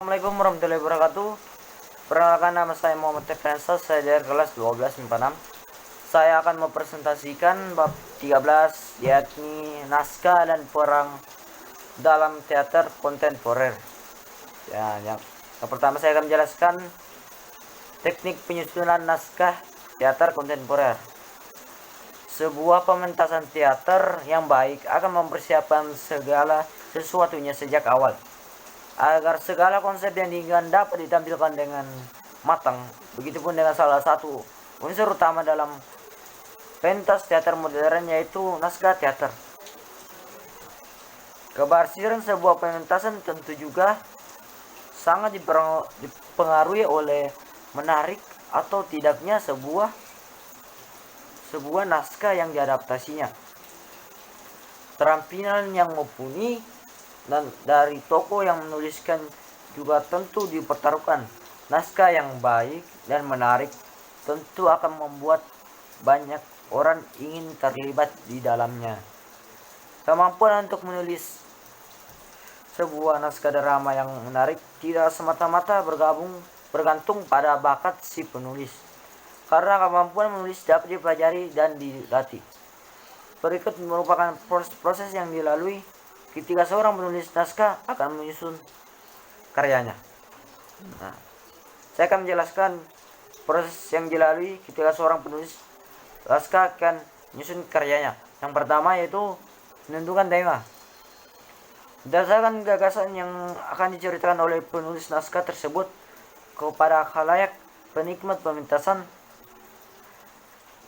Assalamualaikum warahmatullahi wabarakatuh. Perkenalkan, nama saya Muhammad Tefensa, saya dari kelas 12 MIPA 6. Saya akan mempresentasikan bab 13, yakni naskah dan peran dalam teater kontemporer. Yang pertama saya akan menjelaskan teknik penyusunan naskah teater kontemporer. Sebuah pementasan teater yang baik akan mempersiapkan segala sesuatunya sejak awal, agar segala konsep yang diinginkan dapat ditampilkan dengan matang. Begitupun dengan salah satu unsur utama dalam pentas teater modern, yaitu naskah teater. Keberhasilan sebuah pementasan tentu juga sangat dipengaruhi oleh menarik atau tidaknya sebuah naskah yang diadaptasinya. Terampilan yang mumpuni dan dari tokoh yang menuliskan juga tentu dipertaruhkan. Naskah yang baik dan menarik tentu akan membuat banyak orang ingin terlibat di dalamnya. Kemampuan untuk menulis sebuah naskah drama yang menarik tidak semata-mata bergantung pada bakat si penulis, karena kemampuan menulis dapat dipelajari dan dilatih. Berikut merupakan proses yang dilalui ketika seorang penulis naskah akan menyusun karyanya. Saya akan menjelaskan proses yang dilalui ketika seorang penulis naskah akan menyusun karyanya. Yang pertama yaitu menentukan tema. Berdasarkan gagasan yang akan diceritakan oleh penulis naskah tersebut kepada khalayak penikmat pementasan,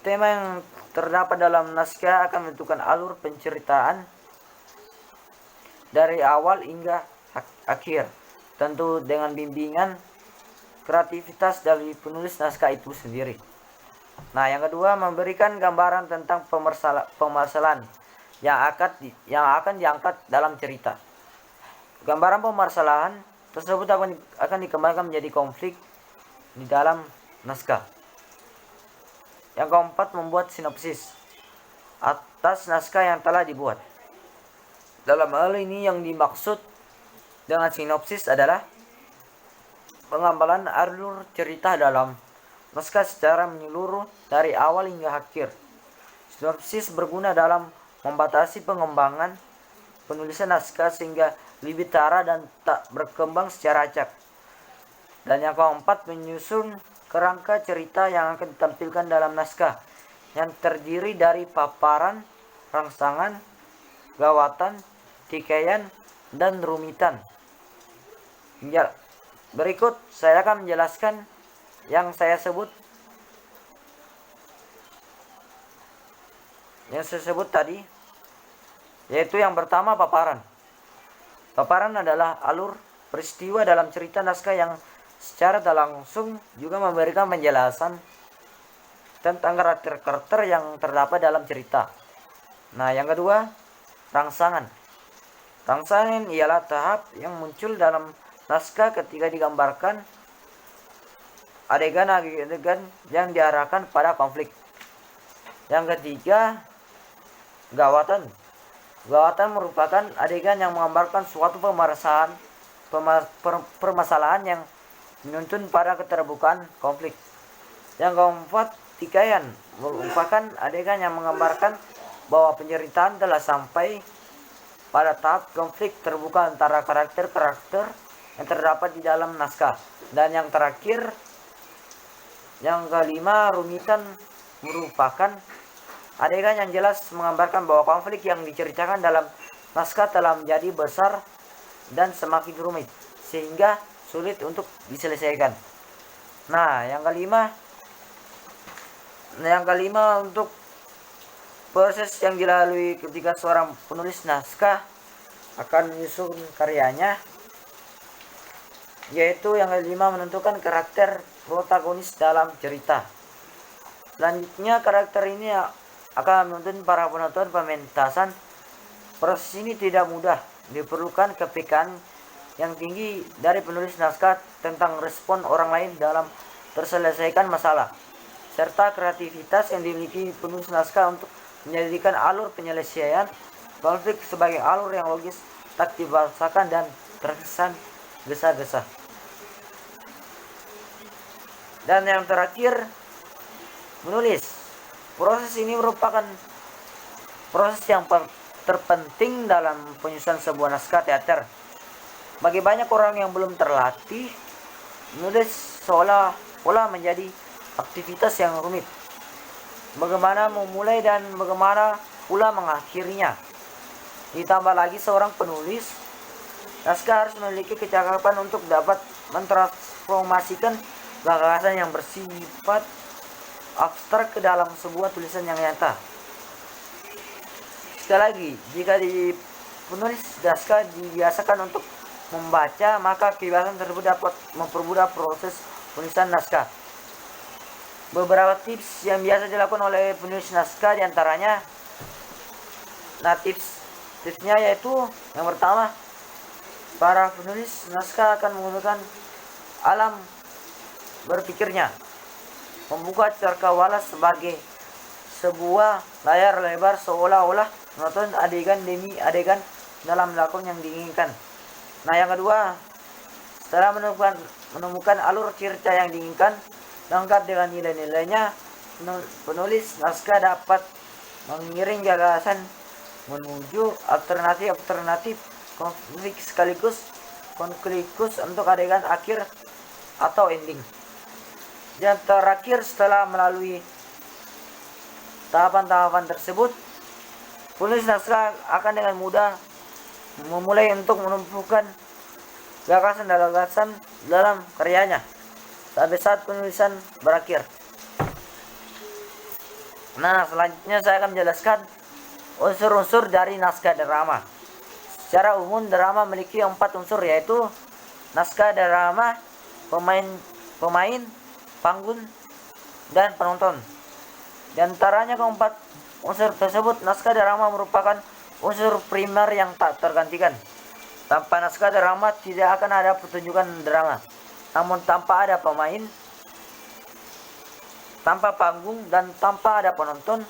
tema yang terdapat dalam naskah akan menentukan alur penceritaan dari awal hingga akhir, tentu dengan bimbingan kreativitas dari penulis naskah itu sendiri. Nah, yang kedua, memberikan gambaran tentang permasalahan yang akan diangkat dalam cerita. Gambaran permasalahan tersebut akan dikembangkan menjadi konflik di dalam naskah. Yang keempat, membuat sinopsis atas naskah yang telah dibuat. Dalam hal ini yang dimaksud dengan sinopsis adalah pengambilan alur cerita dalam naskah secara menyeluruh dari awal hingga akhir. Sinopsis berguna dalam membatasi pengembangan penulisan naskah sehingga lebih terarah dan tak berkembang secara acak. Dan yang keempat, menyusun kerangka cerita yang akan ditampilkan dalam naskah, yang terdiri dari paparan, rangsangan, gawatan, tikaian, dan rumitan. Berikut saya akan menjelaskan yang saya sebut tadi, yaitu yang pertama, paparan. Paparan adalah alur peristiwa dalam cerita naskah yang secara tak langsung juga memberikan penjelasan tentang karakter-karakter yang terdapat dalam cerita. Nah, yang kedua, rangsangan. Rangsangan ialah tahap yang muncul dalam naskah ketika digambarkan adegan-adegan yang diarahkan pada konflik. Yang ketiga, gawatan. Gawatan merupakan adegan yang menggambarkan suatu permasalahan yang menuntun pada keterbukaan konflik. Yang keempat, tikaian merupakan adegan yang menggambarkan bahwa penceritaan telah sampai pada tahap konflik terbuka antara karakter-karakter yang terdapat di dalam naskah. Dan yang terakhir, yang kelima, rumitan merupakan adegan yang jelas menggambarkan bahwa konflik yang diceritakan dalam naskah telah menjadi besar dan semakin rumit sehingga sulit untuk diselesaikan. Nah, yang kelima untuk proses yang dilalui ketika seorang penulis naskah akan menyusun karyanya, yaitu yang kelima, menentukan karakter protagonis dalam cerita. Selanjutnya, karakter ini akan menuntun para penonton pementasan. Proses ini tidak mudah, diperlukan kepekaan yang tinggi dari penulis naskah tentang respon orang lain dalam terselesaikan masalah, serta kreativitas yang dimiliki penulis naskah untuk menjadikan alur penyelesaian konflik sebagai alur yang logis, tak dipaksakan dan terkesan tergesa-gesa. Dan yang terakhir, menulis. Proses ini merupakan proses yang terpenting dalam penyusunan sebuah naskah teater. Bagi banyak orang yang belum terlatih, menulis seolah-olah menjadi aktivitas yang rumit. Bagaimana memulai dan bagaimana pula mengakhirinya. Ditambah lagi seorang penulis naskah harus memiliki kecakapan untuk dapat mentransformasikan gagasan yang bersifat abstrak ke dalam sebuah tulisan yang nyata. Sekali lagi, jika penulis naskah dibiasakan untuk membaca, maka kebiasaan tersebut dapat mempermudah proses penulisan naskah. Beberapa tips yang biasa dilakukan oleh penulis naskah diantaranya, tipsnya yaitu yang pertama, para penulis naskah akan menggunakan alam berpikirnya, membuka cakrawala sebagai sebuah layar lebar seolah-olah menonton adegan demi adegan dalam lakon yang diinginkan. Nah, yang kedua, setelah menemukan alur cerita yang diinginkan lengkap dengan nilai-nilainya, penulis naskah dapat mengiring gagasan menuju alternatif konflik sekaligus untuk adegan akhir atau ending. Yang terakhir, setelah melalui tahapan-tahapan tersebut, penulis naskah akan dengan mudah memulai untuk menumpukan gagasan dalam karyanya sampai saat penulisan berakhir. Nah, selanjutnya saya akan menjelaskan unsur-unsur dari naskah drama. Secara umum, drama memiliki 4 unsur, yaitu naskah drama, pemain, panggung, dan penonton. Di antaranya keempat unsur tersebut, naskah drama merupakan unsur primer yang tak tergantikan. Tanpa naskah drama tidak akan ada pertunjukan drama. Namun tanpa ada pemain, tanpa panggung, dan tanpa ada penonton,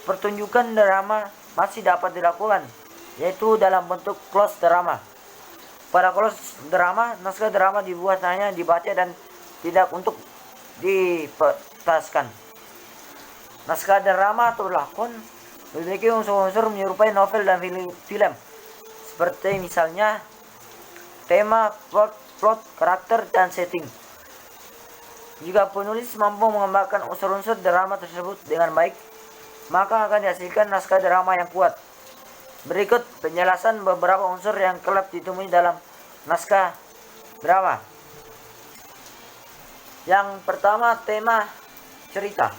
pertunjukan drama masih dapat dilakukan, yaitu dalam bentuk close drama. Pada close drama, naskah drama dibuat hanya dibaca dan tidak untuk dipentaskan. Naskah drama atau lakon memiliki unsur-unsur menyerupai novel dan film, seperti misalnya tema, plot, karakter, dan setting. Jika penulis mampu mengembangkan unsur-unsur drama tersebut dengan baik, maka akan dihasilkan naskah drama yang kuat. Berikut penjelasan beberapa unsur yang kerap ditemui dalam naskah drama. Yang pertama, tema cerita.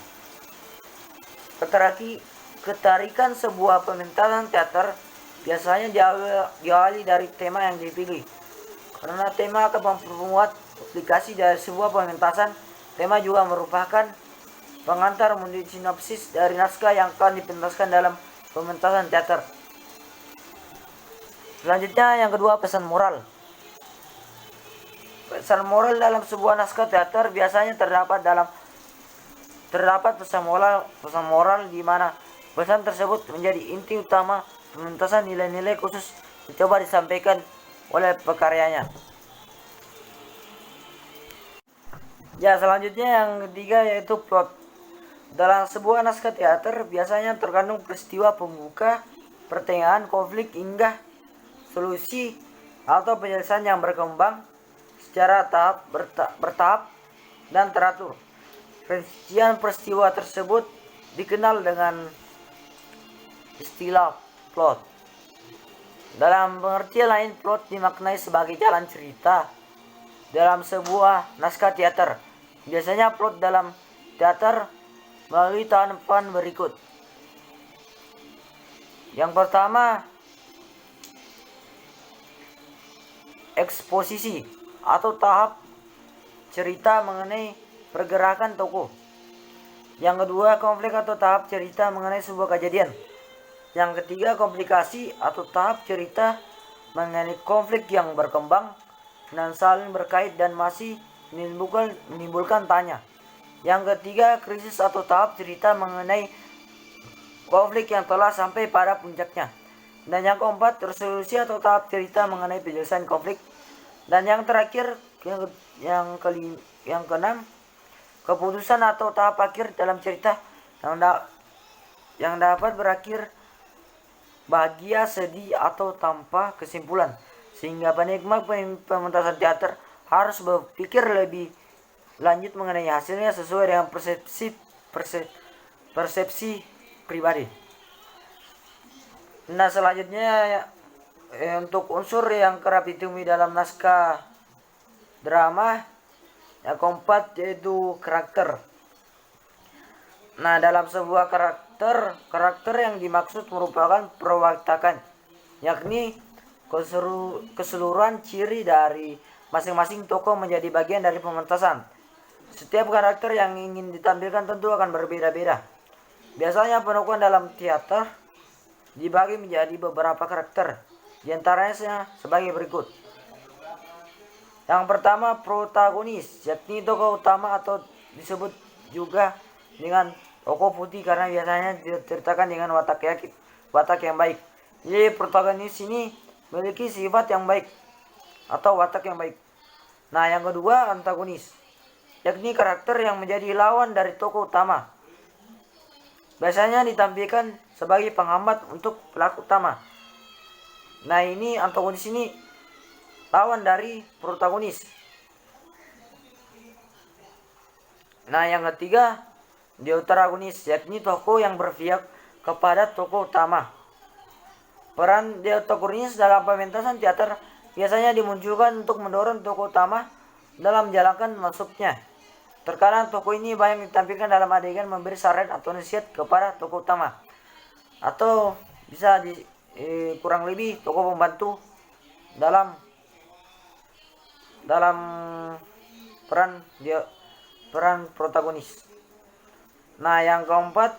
Ketarikan sebuah pementasan teater biasanya diawali dari tema yang dipilih. Karena tema akan mempermuat aplikasi dari sebuah pementasan, tema juga merupakan pengantar menuju sinopsis dari naskah yang akan dipentaskan dalam pementasan teater. Selanjutnya, yang kedua, pesan moral. Pesan moral dalam sebuah naskah teater biasanya terdapat pesan moral di mana pesan tersebut menjadi inti utama pementasan. Nilai-nilai khusus dicoba disampaikan oleh pekaryanya. Ya, selanjutnya yang ketiga yaitu plot. Dalam sebuah naskah teater biasanya terkandung peristiwa pembuka, pertengahan, konflik, hingga solusi atau penyelesaian yang berkembang secara bertahap dan teratur. Rincian peristiwa tersebut dikenal dengan istilah plot. Dalam pengertian lain, plot dimaknai sebagai jalan cerita dalam sebuah naskah teater. Biasanya plot dalam teater melalui tahapan berikut. Yang pertama, eksposisi atau tahap cerita mengenai pergerakan tokoh. Yang kedua, konflik atau tahap cerita mengenai sebuah kejadian. Yang ketiga, komplikasi atau tahap cerita mengenai konflik yang berkembang dan saling berkait dan masih menimbulkan tanya. Yang ketiga, krisis atau tahap cerita mengenai konflik yang telah sampai pada puncaknya. Dan yang keempat, resolusi atau tahap cerita mengenai penyelesaian konflik Dan yang terakhir, yang keenam, keputusan atau tahap akhir dalam cerita yang dapat berakhir bahagia, sedih, atau tanpa kesimpulan, sehingga penikmat pementasan teater harus berpikir lebih lanjut mengenai hasilnya sesuai dengan persepsi pribadi. Nah, selanjutnya untuk unsur yang kerap ditemui dalam naskah drama yang keempat yaitu karakter. Nah, dalam sebuah karakter yang dimaksud merupakan perwakilan, yakni keseluruhan ciri dari masing-masing tokoh menjadi bagian dari pementasan. Setiap karakter yang ingin ditampilkan tentu akan berbeda-beda. Biasanya penokohan dalam teater dibagi menjadi beberapa karakter, diantaranya sebagai berikut. Yang pertama, protagonis, yakni tokoh utama atau disebut juga dengan tokoh putih karena biasanya diceritakan dengan watak yang baik. Jadi protagonis ini memiliki sifat yang baik atau watak yang baik. Nah, yang kedua, antagonis, yakni karakter yang menjadi lawan dari tokoh utama. Biasanya ditampilkan sebagai penghambat untuk pelaku utama. Nah, ini antagonis ini lawan dari protagonis. Nah, yang ketiga, deuteragonis, yakni tokoh yang berpihak kepada tokoh utama. Peran deuteragonis dalam pementasan teater biasanya dimunculkan untuk mendorong tokoh utama dalam menjalankan maksudnya. Terkadang tokoh ini banyak ditampilkan dalam adegan memberi saran atau nasihat kepada tokoh utama, atau bisa kurang lebih tokoh pembantu dalam peran protagonis. Nah, yang keempat,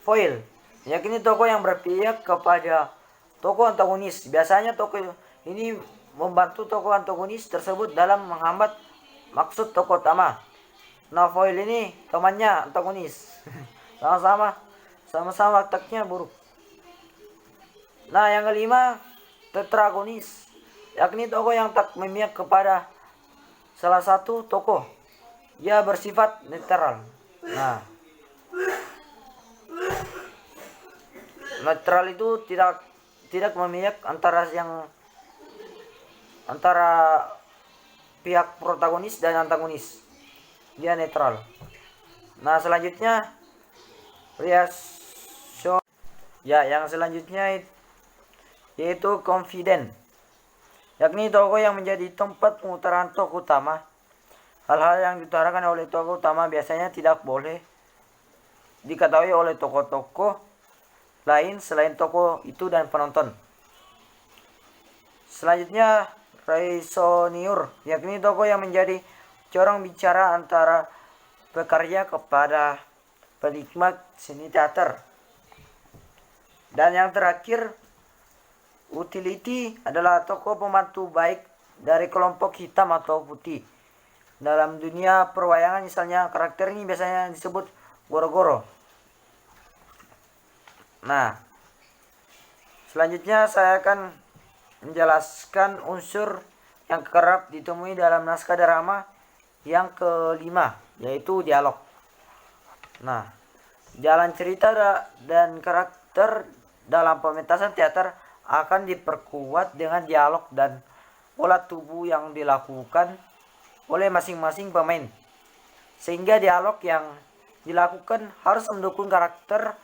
foil, yakni tokoh yang berpihak kepada tokoh antagonis. Biasanya tokoh ini membantu tokoh antagonis tersebut dalam menghambat maksud tokoh utama. Nah, foil ini temannya antagonis. Sama-sama wataknya buruk. Nah, yang kelima, tetragonis, yakni tokoh yang tak memihak kepada salah satu tokoh. Ia bersifat netral. Nah, netral itu tidak memihak antara pihak protagonis dan antagonis. Dia netral. Nah, selanjutnya reaction. Ya, yang selanjutnya yaitu confident, yakni tokoh yang menjadi tempat pengutaraan tokoh utama. Hal-hal yang diutarakan oleh tokoh utama biasanya tidak boleh diketahui oleh tokoh-tokoh lain selain tokoh itu dan penonton. Selanjutnya raisonier, yakni tokoh yang menjadi corong bicara antara pekerja kepada penikmat seni teater. Dan yang terakhir, utility adalah tokoh pembantu baik dari kelompok hitam atau putih. Dalam dunia perwayangan misalnya, karakter ini biasanya disebut goro-goro. Nah, selanjutnya saya akan menjelaskan unsur yang kerap ditemui dalam naskah drama yang kelima, yaitu dialog. Nah, jalan cerita dan karakter dalam pementasan teater akan diperkuat dengan dialog dan pola tubuh yang dilakukan oleh masing-masing pemain, sehingga dialog yang dilakukan harus mendukung karakter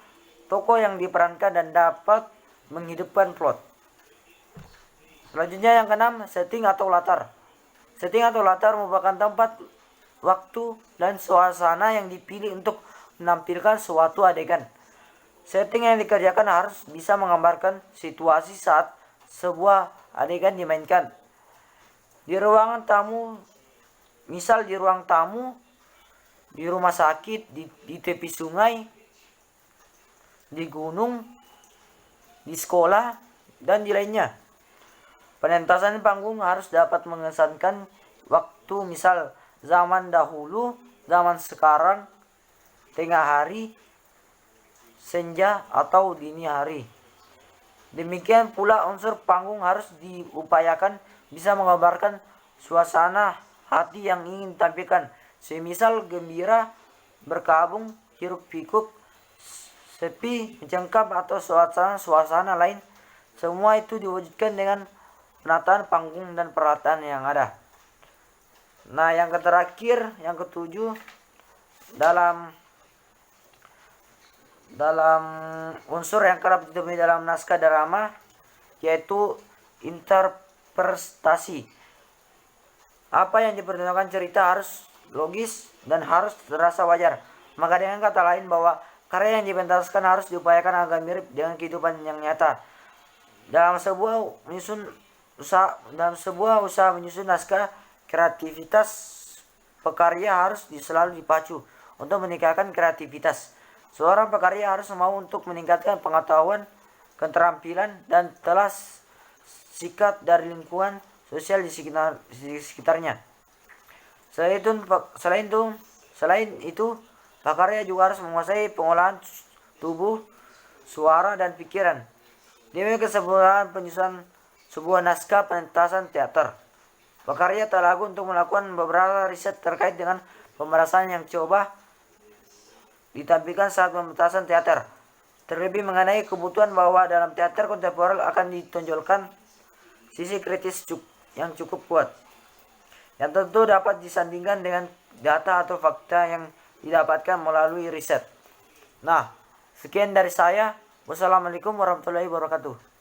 tokoh yang diperankan dan dapat menghidupkan plot. Selanjutnya yang keenam, setting atau latar. Setting atau latar merupakan tempat, waktu, dan suasana yang dipilih untuk menampilkan suatu adegan. Setting yang dikerjakan harus bisa menggambarkan situasi saat sebuah adegan dimainkan. Di ruangan tamu, misal di ruang tamu, di rumah sakit, di tepi sungai, di gunung, di sekolah, dan di lainnya. Penentasan panggung harus dapat mengesankan waktu, misal zaman dahulu, zaman sekarang, tengah hari, senja, atau dini hari. Demikian pula unsur panggung harus diupayakan bisa menggambarkan suasana hati yang ingin ditampilkan. Semisal gembira, berkabung, hiruk-pikuk, sepi, mencengkam, atau suasana lain. Semua itu diwujudkan dengan penataan panggung dan peralatan yang ada. Nah, yang terakhir, yang ketujuh, dalam unsur yang kerap ditemui dalam naskah drama, yaitu interpretasi. Apa yang dipertontonkan cerita harus logis dan harus terasa wajar. Maka dengan kata lain bahwa karya yang dipentaskan harus diupayakan agar mirip dengan kehidupan yang nyata. Dalam sebuah usaha menyusun naskah, kreativitas pekarya harus selalu dipacu untuk meningkatkan kreativitas. Seorang pekarya harus mau untuk meningkatkan pengetahuan, keterampilan, dan telah sikap dari lingkungan sosial di sekitarnya. Selain itu, pekarya juga harus menguasai pengolahan tubuh, suara, dan pikiran. Demi kesempurnaan penyusunan sebuah naskah penentasan teater, pekarya telah untuk melakukan beberapa riset terkait dengan pemerasan yang coba ditampilkan saat pementasan teater. Terlebih mengenai kebutuhan bahwa dalam teater kontemporer akan ditonjolkan sisi kritis yang cukup kuat, yang tentu dapat disandingkan dengan data atau fakta yang didapatkan melalui riset. Nah, sekian dari saya. Wassalamualaikum warahmatullahi wabarakatuh.